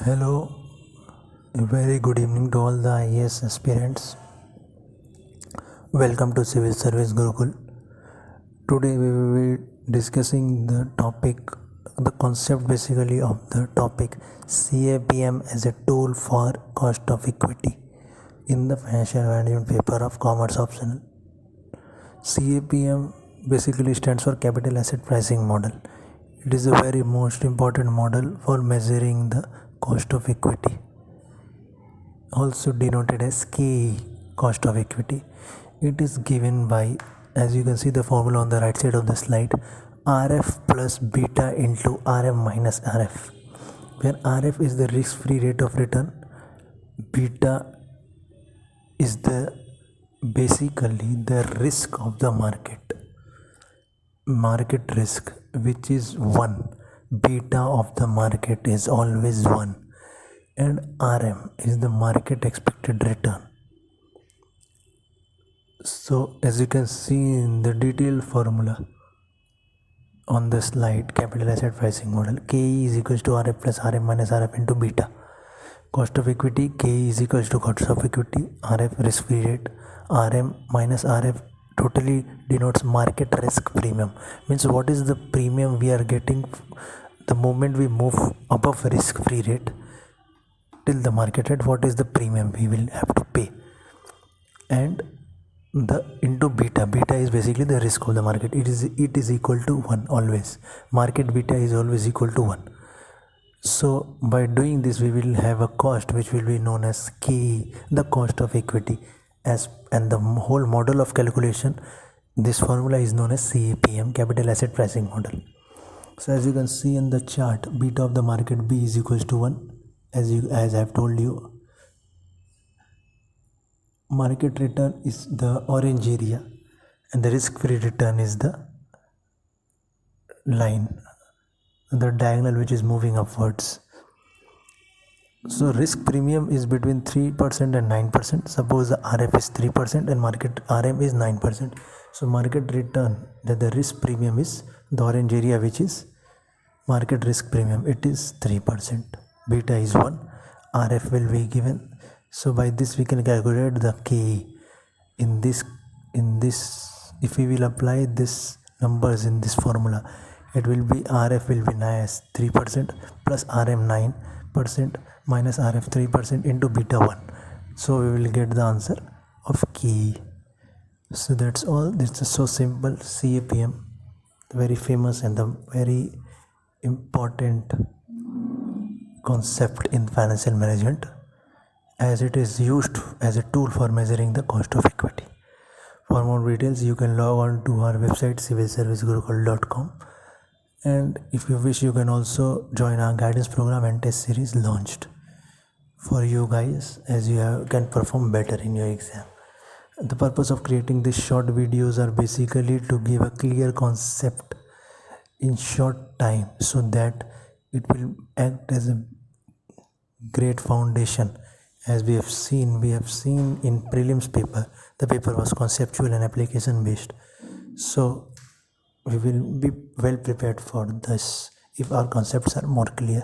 Hello, a very good evening to all the IAS aspirants. Welcome to Civil Service Gurukul. Today we will be discussing the concept basically of the topic CAPM as a tool for cost of equity in the financial management paper of commerce optional. CAPM basically stands for capital asset pricing model. It is a very most important model for measuring the cost of equity, also denoted as KE, cost of equity. It is given by, as you can see the formula on the right side of the slide, RF plus beta into RM minus RF, where RF is the risk-free rate of return, beta is basically the risk of the market risk, which is 1. Beta of the market is always 1, and RM is the market expected return. So as you can see in the detailed formula on the slide, capital asset pricing model, KE is equals to RF plus RM minus RF into beta. Cost of equity, KE is equals to cost of equity, RF risk free rate, RM minus RF totally denotes market risk premium. Means what is the premium we are getting the moment we move above risk free rate till the market rate, what is the premium we will have to pay, and the into beta is basically the risk of the market. It is equal to 1 always. Market beta is always equal to 1. So by doing this we will have a cost which will be known as KE, the cost of equity, and the whole model of calculation, this formula is known as CAPM, capital asset pricing model. So as you can see in the chart, beta of the market B is equals to 1. As I have told you, market return is the orange area and the risk-free return is the line, the diagonal which is moving upwards. So risk premium is between 3% and 9%. Suppose the RF is 3% and market RM is 9%. So market return, that the risk premium is the orange area, which is market risk premium, it is 3%. Beta is 1, RF will be given. So by this we can calculate the KE. In this if we will apply this numbers in this formula, it will be RF will be 3% plus RM 9% minus RF 3% into beta 1. So we will get the answer of KE. So that's all. This is so simple. CAPM, very famous and the very important concept in financial management, as it is used as a tool for measuring the cost of equity. For more details you can log on to our website civilservicegurukul.com, and if you wish you can also join our guidance program and test series launched for you guys, as you can perform better in your exam. The purpose of creating these short videos are basically to give a clear concept in short time, so that it will act as a great foundation. As we have seen in prelims paper, the paper was conceptual and application based, so we will be well prepared for this if our concepts are more clear.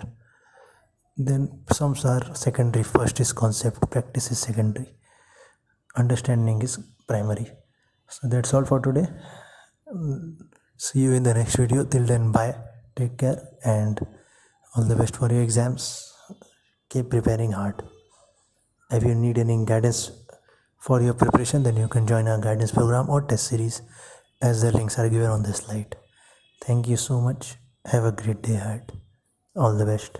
Then sums are secondary. First is concept, practice is secondary, understanding is primary. So that's all for today. See you in the next video. Till then, bye, take care, and all the best for your exams. Keep preparing hard. If you need any guidance for your preparation, then you can join our guidance program or test series, as the links are given on the slide. Thank you so much. Have a great day ahead. All the best.